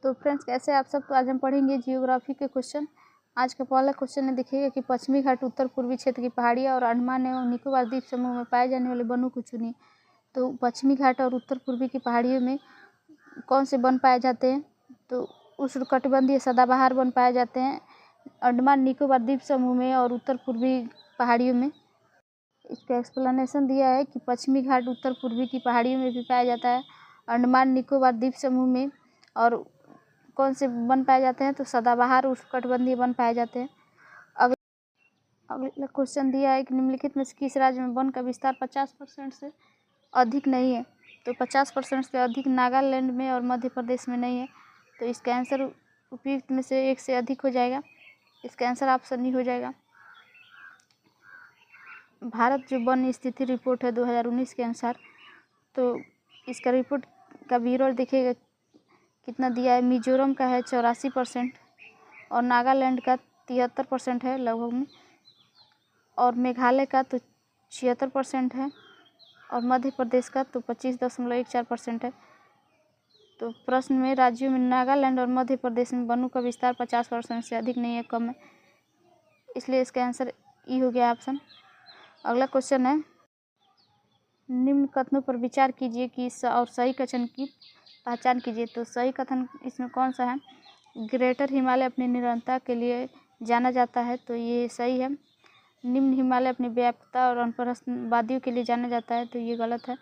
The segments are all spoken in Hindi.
तो फ्रेंड्स कैसे आप सब। तो आज हम पढ़ेंगे जियोग्राफी के क्वेश्चन। आज का पहला क्वेश्चन है, देखिएगा कि पश्चिमी घाट उत्तर पूर्वी क्षेत्र की पहाड़ियाँ और अंडमान एवं निकोबार द्वीप समूह में पाए जाने वाले वनों को चुनिए। तो पश्चिमी घाट और उत्तर पूर्वी की पहाड़ियों में कौन से वन पाए जाते हैं? तो उष्णकटिबंधीय सदाबहार वन पाए जाते हैं अंडमान निकोबार द्वीप समूह में और उत्तर पूर्वी पहाड़ियों में। इसका एक्सप्लेनेशन दिया है कि पश्चिमी घाट उत्तर पूर्वी की पहाड़ियों में भी पाया जाता है, अंडमान निकोबार द्वीप समूह में, और कौन से वन पाए जाते हैं? तो सदाबहार उष्णकटिबंधीय वन पाए जाते हैं। अगला क्वेश्चन दिया है कि निम्नलिखित में से किस राज्य में वन का विस्तार 50% से अधिक नहीं है? तो 50% से अधिक नागालैंड में और मध्य प्रदेश में नहीं है। तो इसका आंसर उपयुक्त में से एक से अधिक हो जाएगा। इसका आंसर ऑप्शन ई हो जाएगा। भारत जो वन स्थिति रिपोर्ट है 2019 के अनुसार, तो इसका रिपोर्ट का विवरण देखिएगा कितना दिया है। मिजोरम का है 84% और नागालैंड का 73% है लगभग में, और मेघालय का तो 76% है और मध्य प्रदेश का तो 25.14% है। तो प्रश्न में राज्यों में नागालैंड और मध्य प्रदेश में वनों का विस्तार 50% से अधिक नहीं है, कम है, इसलिए इसका आंसर ई हो गया ऑप्शन। अगला क्वेश्चन है, निम्न कथनों पर विचार कीजिए कि और सही कथन की पहचान कीजिए। तो सही कथन इसमें कौन सा है? ग्रेटर हिमालय अपनी निरंतरता के लिए जाना जाता है, तो ये सही है। निम्न हिमालय अपनी व्यापकता और अनपरस्त वादियों के लिए जाना जाता है, तो ये गलत है।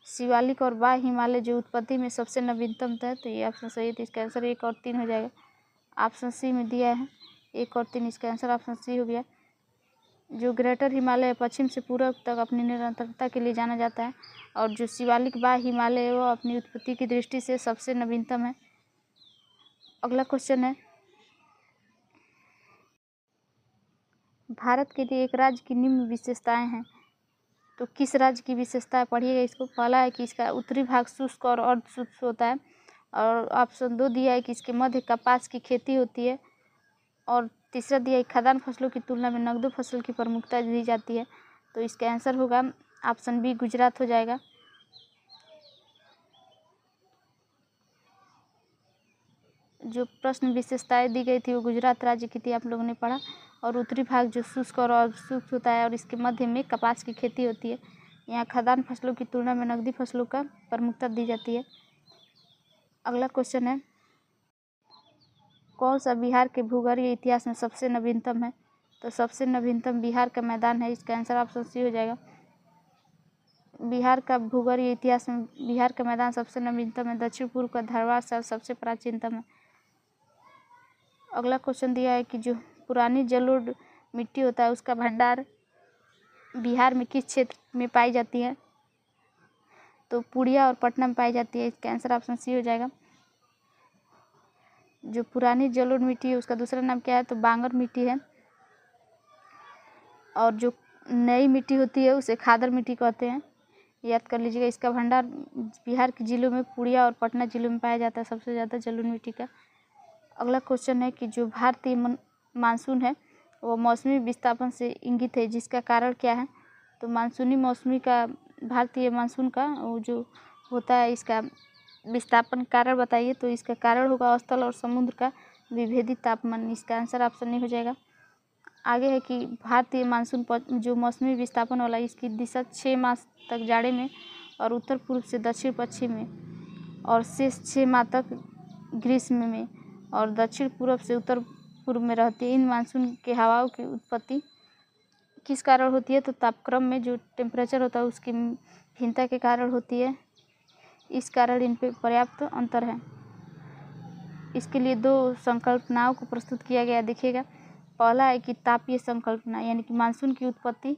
शिवालिक और बाह्य हिमालय जो उत्पत्ति में सबसे नवीनतम है, तो ये ऑप्शन सही है। तो इसका आंसर 1 और 3 हो जाएगा। ऑप्शन सी में दिया है 1 और 3, इसका आंसर ऑप्शन सी हो गया। जो ग्रेटर हिमालय पश्चिम से पूर्व तक अपनी निरंतरता के लिए जाना जाता है, और जो शिवालिक बाह्य हिमालय है वो अपनी उत्पत्ति की दृष्टि से सबसे नवीनतम है। अगला क्वेश्चन है, भारत के लिए एक राज्य की निम्न विशेषताएं हैं। तो किस राज्य की विशेषताएं पढ़िएगा इसको। पहला है कि इसका उत्तरी भाग शुष्क और अर्ध शुष्क होता है, और ऑप्शन 2 दिया है कि इसके मध्य कपास की खेती होती है, और तीसरा दिया है खाद्यान्न फसलों की तुलना में नगदो फसल की प्रमुखता दी जाती है। तो इसका आंसर होगा ऑप्शन बी, गुजरात हो जाएगा। जो प्रश्न विशेषताएं दी गई थी वो गुजरात राज्य की थी, आप लोगों ने पढ़ा। और उत्तरी भाग जो शुष्क और अर्धशुष्क होता है, और इसके मध्य में कपास की खेती होती है। यहाँ खाद्यान्न फसलों की तुलना में नगदी फसलों का प्रमुखता दी जाती है। अगला क्वेश्चन है, कौन सा बिहार के भूगर्भीय इतिहास में सबसे नवीनतम है? तो सबसे नवीनतम बिहार का मैदान है, इसका आंसर ऑप्शन सी हो जाएगा। बिहार का भूगर्भीय इतिहास में बिहार का मैदान सबसे नवीनतम है। दक्षिण पूर्व का धारवाड़ शहर सबसे प्राचीनतम है। अगला क्वेश्चन दिया है कि जो पुरानी जलोढ़ मिट्टी होता है उसका भंडार बिहार में किस क्षेत्र में पाई जाती है? तो पूर्णिया और पटना में पाई जाती है, इसका आंसर ऑप्शन सी हो जाएगा। जो पुरानी जलोढ़ मिट्टी है उसका दूसरा नाम क्या है? तो बांगर मिट्टी है, और जो नई मिट्टी होती है उसे खादर मिट्टी कहते हैं, याद कर लीजिएगा। इसका भंडार बिहार के जिलों में पूर्णिया और पटना जिलों में पाया जाता है सबसे ज़्यादा जलोढ़ मिट्टी का। अगला क्वेश्चन है कि जो भारतीय मानसून है वो मौसमी विस्थापन से इंगित है, जिसका कारण क्या है? तो मानसूनी मौसमी का भारतीय मानसून का वो जो होता है इसका विस्थापन कारण बताइए। तो इसका कारण होगा स्थल और समुद्र का विभेदित तापमान, इसका आंसर ऑप्शन नहीं हो जाएगा। आगे है कि भारतीय मानसून जो मौसमी विस्थापन वाला, इसकी दिशा 6 मास तक जाड़े में और उत्तर पूर्व से दक्षिण पश्चिम में, और शेष 6 माह तक ग्रीष्म में और दक्षिण पूर्व से उत्तर पूर्व में रहती है। इन मानसून के हवाओं की उत्पत्ति किस कारण होती है? तो तापक्रम में जो टेम्परेचर होता है उसकी भिन्नता के कारण होती है, इस कारण इन पर पर्याप्त अंतर है। इसके लिए 2 संकल्पनाओं को प्रस्तुत किया गया, देखिएगा। पहला है कि तापीय संकल्पना, यानी कि मानसून की उत्पत्ति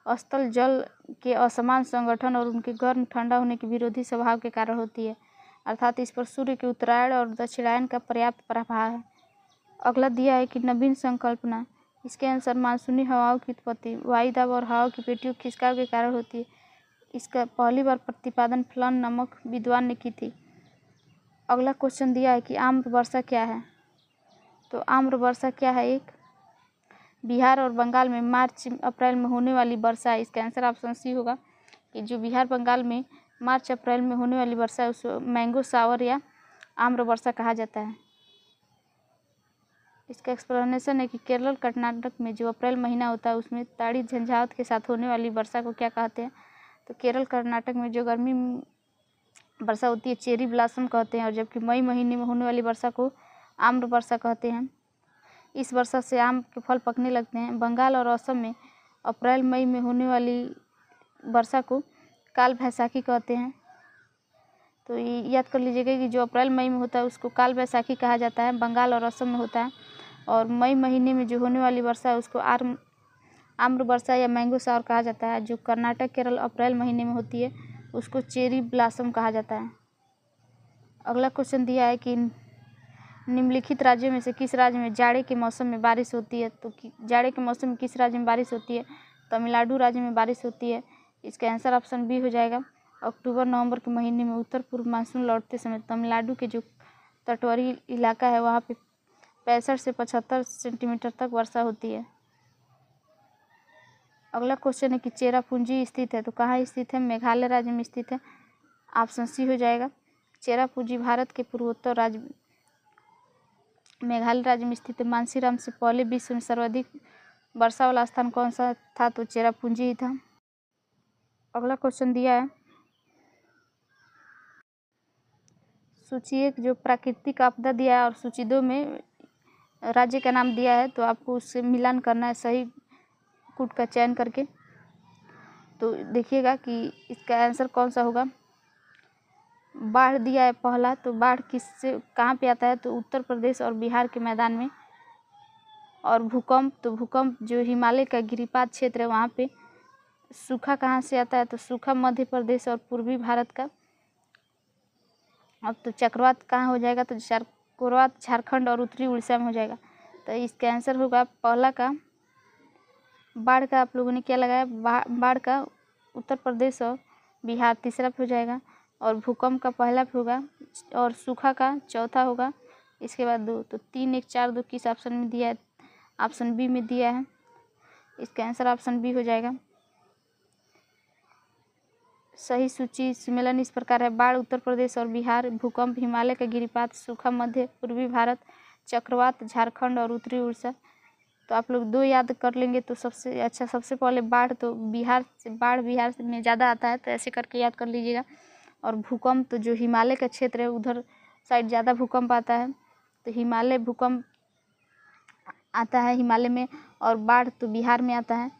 स्थल जल के असमान संगठन और उनके गर्म ठंडा होने के विरोधी स्वभाव के कारण होती है, अर्थात इस पर सूर्य के उत्तरायण और दक्षिणायन का पर्याप्त प्रभाव है। अगला दिया है कि नवीन संकल्पना, इसके अनुसार मानसूनी हवाओं की उत्पत्ति वायु दाब और हवाओं की पेटियों के खिसकाव के कारण होती है। इसका पहली बार प्रतिपादन फ्लन नामक विद्वान ने की थी। अगला क्वेश्चन दिया है कि आम्र वर्षा क्या है? तो आम्र वर्षा क्या है? एक बिहार और बंगाल में मार्च अप्रैल में होने वाली वर्षा है, इसका आंसर ऑप्शन सी होगा। कि जो बिहार बंगाल में मार्च अप्रैल में होने वाली वर्षा है उस मैंगो शावर या आम्र वर्षा कहा जाता है। इसका एक्सप्लेनेशन है कि केरल कर्नाटक में जो अप्रैल महीना होता है उसमें ताड़ी झंझावात के साथ होने वाली वर्षा को क्या कहते हैं? तो केरल कर्नाटक में जो गर्मी वर्षा होती है चेरी ब्लॉसम कहते हैं, और जबकि मई महीने में होने वाली वर्षा को आम्र वर्षा कहते हैं। इस वर्षा से आम के फल पकने लगते हैं। बंगाल और असम में अप्रैल मई में होने वाली वर्षा को काल बैसाखी कहते हैं। तो ये याद कर लीजिएगा कि जो अप्रैल मई में होता है उसको काल बैसाखी कहा जाता है, बंगाल और असम में होता है। और मई महीने में जो होने वाली वर्षा है उसको आम्र वर्षा या मैंगो शावर कहा जाता है। जो कर्नाटक केरल अप्रैल महीने में होती है उसको चेरी ब्लॉसम कहा जाता है। अगला क्वेश्चन दिया है कि निम्नलिखित राज्यों में से किस राज्य में जाड़े के मौसम में बारिश होती है? तो जाड़े के मौसम में किस राज्य में बारिश होती है? तमिलनाडु राज्य में बारिश होती है। इसका आंसर ऑप्शन बी हो जाएगा। अक्टूबर नवंबर के महीने में उत्तर पूर्व मानसून लौटते समय तमिलनाडु के जो तटवर्ती इलाका है वहाँ पे 65 से 75 सेंटीमीटर तक वर्षा होती है। अगला क्वेश्चन है कि चेरापूंजी स्थित है, तो कहाँ स्थित है? मेघालय राज्य में स्थित है। ऑप्शन सी हो जाएगा। चेरापूंजी भारत के पूर्वोत्तर राज्य मेघालय राज्य में स्थित है। मानसीराम से पहले विश्व में सर्वाधिक वर्षा वाला स्थान कौन सा था? तो चेरापूंजी ही था। अगला क्वेश्चन दिया है सूची 1 जो प्राकृतिक आपदा दिया है और सूची 2 में राज्य का नाम दिया है, तो आपको उससे मिलान करना है सही कूट का चयन करके। तो देखिएगा कि इसका आंसर कौन सा होगा। बाढ़ दिया है पहला, तो बाढ़ किससे कहाँ पे आता है? तो उत्तर प्रदेश और बिहार के मैदान में। और भूकंप, तो भूकंप जो हिमालय का गिरिपात क्षेत्र है वहाँ पे। सूखा कहाँ से आता है? तो सूखा मध्य प्रदेश और पूर्वी भारत का। अब तो चक्रवात कहाँ हो जाएगा? तो चक्रवात झारखंड और उत्तरी उड़ीसा में हो जाएगा। तो इसका आंसर होगा पहला का बाढ़ का। आप लोगों ने क्या लगाया? बाढ़ का उत्तर प्रदेश और बिहार तीसरा पे हो जाएगा, और भूकंप का पहला पे होगा, और सूखा का चौथा होगा। इसके बाद 2, तो 3 1 4 2 किस ऑप्शन में दिया है? ऑप्शन बी में दिया है। इसका आंसर ऑप्शन बी हो जाएगा। सही सूची सम्मेलन इस प्रकार है। बाढ़ उत्तर प्रदेश और बिहार, भूकंप हिमालय का गिरिपात, सूखा मध्य पूर्वी भारत, चक्रवात झारखंड और उत्तरी उड़ीसा। तो आप लोग 2 याद कर लेंगे तो सबसे अच्छा। सबसे पहले बाढ़, तो बाढ़ बिहार में ज़्यादा आता है, तो ऐसे करके याद कर लीजिएगा। और भूकंप, तो जो हिमालय का क्षेत्र है उधर साइड ज़्यादा भूकंप आता है, तो हिमालय भूकंप आता है हिमालय में। और बाढ़ तो बिहार में आता है,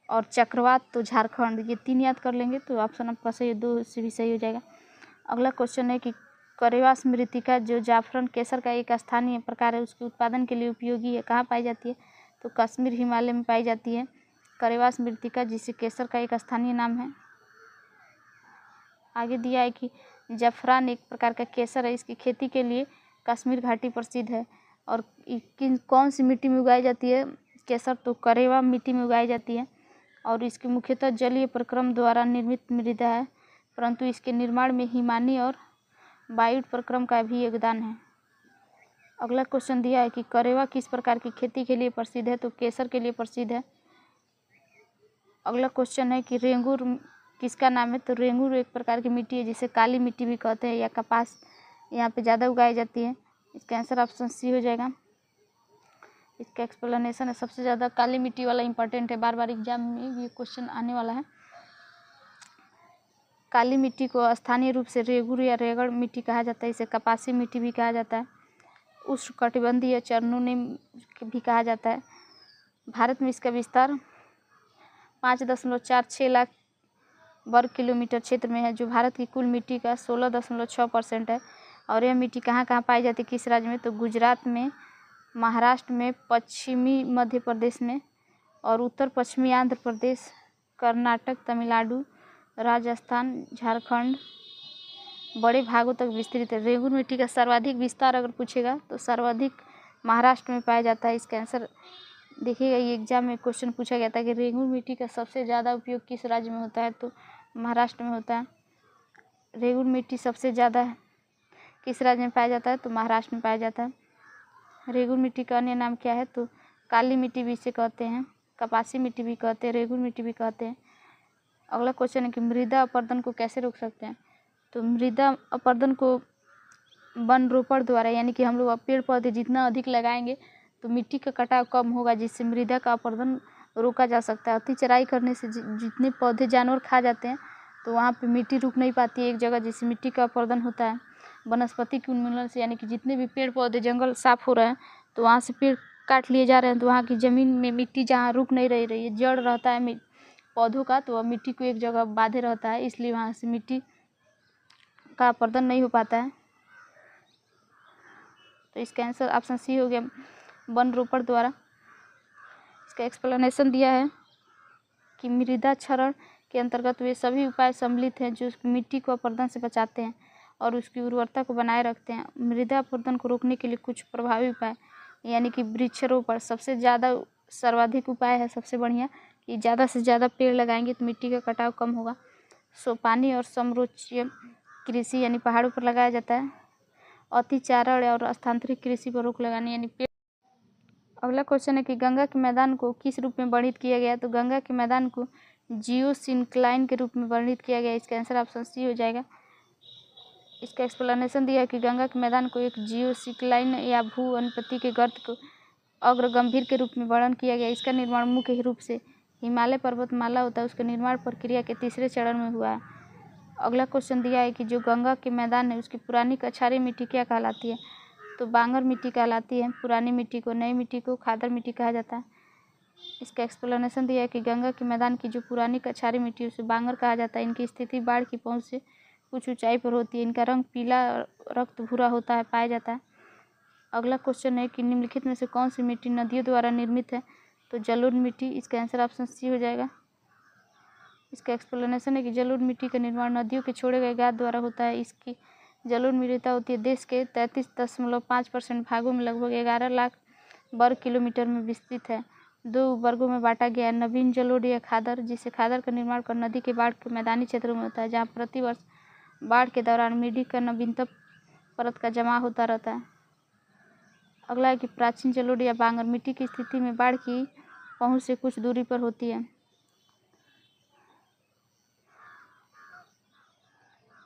और चक्रवात तो झारखंड। ये 3 याद कर लेंगे तो ऑप्शन आपका सही, 2 से भी सही हो जाएगा। अगला क्वेश्चन है कि करेवास मृत्तिका जो जाफरान केसर का एक स्थानीय प्रकार है उसके उत्पादन के लिए उपयोगी है, कहाँ पाई जाती है? तो कश्मीर हिमालय में पाई जाती है करेवास मृत्तिका, जिसे केसर का एक स्थानीय नाम है। आगे दिया है कि जाफरान एक प्रकार का केसर है, इसकी खेती के लिए कश्मीर घाटी प्रसिद्ध है। और कौन सी मिट्टी में उगाई जाती है केसर? तो करेवा मिट्टी में उगाई जाती है, और इसकी मुख्यतः जलीय प्रक्रम द्वारा निर्मित मृदा है, परंतु इसके निर्माण में हिमानी और बायुट प्रक्रम का भी योगदान है। अगला क्वेश्चन दिया है कि करेवा किस प्रकार की खेती के लिए प्रसिद्ध है? तो केसर के लिए प्रसिद्ध है। अगला क्वेश्चन है कि रेंगूर किसका नाम है? तो रेंगूर एक प्रकार की मिट्टी है जिसे काली मिट्टी भी कहते हैं, या कपास यहाँ पे ज़्यादा उगाई जाती है। इसका आंसर ऑप्शन सी हो जाएगा। इसका एक्सप्लेनेशन है सबसे ज़्यादा काली मिट्टी वाला इंपॉर्टेंट है, बार बार एग्जाम में ये क्वेश्चन आने वाला है। काली मिट्टी को स्थानीय रूप से रेगुर या रेगड़ मिट्टी कहा जाता है। इसे कपासी मिट्टी भी कहा जाता है, उष्णकटिबंधीय चरणों भी कहा जाता है। भारत में इसका विस्तार 5.46 लाख वर्ग किलोमीटर क्षेत्र में है, जो भारत की कुल मिट्टी का 16.6% है। और यह मिट्टी कहाँ कहाँ पाई जाती है, किस राज्य में? तो गुजरात में, महाराष्ट्र में, पश्चिमी मध्य प्रदेश में, और उत्तर पश्चिमी आंध्र प्रदेश, कर्नाटक, तमिलनाडु, राजस्थान, झारखंड बड़े भागों तक विस्तृत है। रेंगूर मिट्टी का सर्वाधिक विस्तार अगर पूछेगा तो सर्वाधिक महाराष्ट्र में पाया जाता है। इसका आंसर देखिएगा, ये एग्जाम में क्वेश्चन पूछा गया था कि रेंगूर मिट्टी का सबसे ज़्यादा उपयोग किस राज्य में होता है? तो महाराष्ट्र में होता है। रेंगूर मिट्टी सबसे ज़्यादा किस राज्य में पाया जाता है? तो महाराष्ट्र में पाया जाता है। रेंगूर मिट्टी का अन्य नाम क्या है? तो काली मिट्टी भी इसे कहते हैं, कपासी मिट्टी भी कहते हैं, रेंगूर मिट्टी भी कहते हैं। अगला क्वेश्चन है कि मृदा अपरदन को कैसे रोक सकते हैं? तो मृदा अपरदन को वन रोपण द्वारा, यानी कि हम लोग पेड़ पौधे जितना अधिक लगाएंगे तो मिट्टी का कटाव कम होगा, जिससे मृदा का अपरदन रोका जा सकता है। अति चराई करने से जितने पौधे जानवर खा जाते हैं तो वहाँ पे मिट्टी रुक नहीं पाती है एक जगह, जिससे मिट्टी का अपरदन होता है। वनस्पति के उन्मूलन से, यानी कि जितने भी पेड़ पौधे जंगल साफ हो रहे हैं तो वहाँ से पेड़ काट लिए जा रहे हैं, तो वहाँ की ज़मीन में मिट्टी जहाँ रुक नहीं रही है, जड़ रहता है पौधों का, तो वह मिट्टी को एक जगह बांधे रहता है, इसलिए वहाँ से मिट्टी का अपरदन नहीं हो पाता है। तो इसका आंसर ऑप्शन सी हो गया, वन रोपण द्वारा। इसका एक्सप्लेनेशन दिया है कि मृदा क्षरण के अंतर्गत वे सभी उपाय सम्मिलित हैं जो मिट्टी को अपरदन से बचाते हैं और उसकी उर्वरता को बनाए रखते हैं। मृदा अपरदन को रोकने के लिए कुछ प्रभावी उपाय, यानी कि वृक्षारोपण सबसे ज़्यादा सर्वाधिक उपाय है, सबसे बढ़िया, कि ज़्यादा से ज़्यादा पेड़ लगाएंगे तो मिट्टी का कटाव कम होगा। सोपानी और समरोच्य कृषि, यानी पहाड़ों पर लगाया जाता है। अतिचारण और स्थानांतरित कृषि पर रोक लगाने, यानी पेड़। अगला क्वेश्चन है कि गंगा के मैदान को किस रूप में वर्णित किया गया? तो गंगा के मैदान को जियोसिंक्लाइन के रूप में वर्णित किया गया। इसका आंसर ऑप्शन सी हो जाएगा। इसका एक्सप्लेनेशन दिया है कि गंगा के मैदान को एक जियोसिंक्लाइन या भू अनुपति के गर्त को अग्र गंभीर के रूप में वर्णन किया गया। इसका निर्माण मुख्य रूप से हिमालय पर्वतमाला होता है, उसके निर्माण प्रक्रिया के तीसरे चरण में हुआ है। अगला क्वेश्चन दिया है कि जो गंगा के मैदान है उसकी पुरानी कछारी मिट्टी क्या कहलाती है? तो बांगर मिट्टी कहलाती है पुरानी मिट्टी को। नई मिट्टी को खादर मिट्टी कहा जाता है। इसका एक्सप्लेनेशन दिया है कि गंगा के मैदान की जो पुरानी कछारी मिट्टी उसे बांगर कहा जाता है। इनकी स्थिति बाढ़ की पहुंच से कुछ ऊंचाई पर होती है। इनका रंग पीला रक्त भूरा होता है, पाया जाता है। अगला क्वेश्चन है कि निम्नलिखित में से कौन सी मिट्टी नदियों द्वारा निर्मित है? तो जलोढ़ मिट्टी। इसका आंसर ऑप्शन सी हो जाएगा। इसका एक्सप्लेनेशन है कि जलोढ़ मिट्टी का निर्माण नदियों के छोड़े गए गाद द्वारा होता है। इसकी जलोढ़ मृदा होती है देश के 33.5% भागों में लगभग 11 लाख वर्ग किलोमीटर में विस्तृत है। 2 वर्गों में बांटा गया है, नवीन जलोढ़ या खादर, जिससे खादर का निर्माण कर नदी के बाढ़ के मैदानी क्षेत्रों में होता है, जहाँ प्रतिवर्ष बाढ़ के दौरान मिट्टी का नवीनतम परत का जमा होता रहता है। अगला है कि प्राचीन जलोढ़ या बांगर मिट्टी की स्थिति में बाढ़ की पहुँच से कुछ दूरी पर होती है।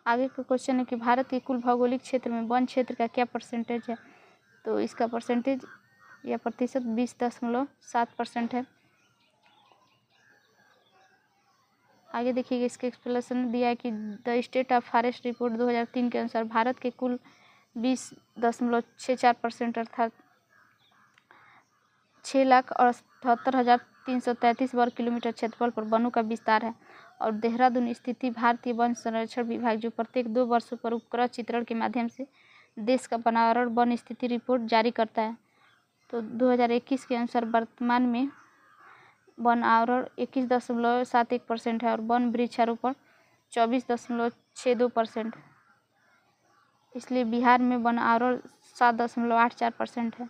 आगे का क्वेश्चन है कि भारत के कुल भौगोलिक क्षेत्र में वन क्षेत्र का क्या परसेंटेज है? तो इसका परसेंटेज या प्रतिशत 20.7% है। आगे देखिएगा, इसके एक्सप्लेनेशन दिया है कि the state of forest report 2003 के अनुसार भारत के कुल 20.64% अर्थात 6,78,333 वर्ग किलोमीटर क्षेत्रफल पर वनों का विस्तार है। और देहरादून स्थित भारतीय वन संरक्षण विभाग जो प्रत्येक 2 वर्षों पर उपग्रह चित्रण के माध्यम से देश का पर्यावरण वन स्थिति रिपोर्ट जारी करता है। तो 2021 के अनुसार वर्तमान में वन आवरण 21.71% है और वन वृक्षारोपण 24.62%। इसलिए बिहार में वन आवरण 7.84% है।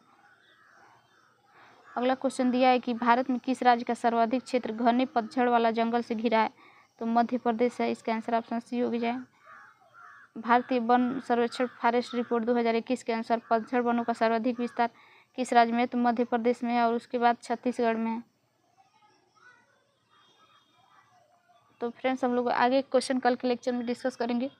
अगला क्वेश्चन दिया है कि भारत में किस राज्य का सर्वाधिक क्षेत्र घने पतझड़ वाला जंगल से घिरा है? तो मध्य प्रदेश है। इसका आंसर ऑप्शन सी हो जाए। भारतीय वन सर्वेक्षण फॉरेस्ट रिपोर्ट 2021 के अनुसार पतझड़ वनों का सर्वाधिक विस्तार किस राज्य में है? तो मध्य प्रदेश में है और उसके बाद छत्तीसगढ़ में है। तो फ्रेंड्स, हम लोग आगे क्वेश्चन कल के लेक्चर में डिस्कस करेंगे।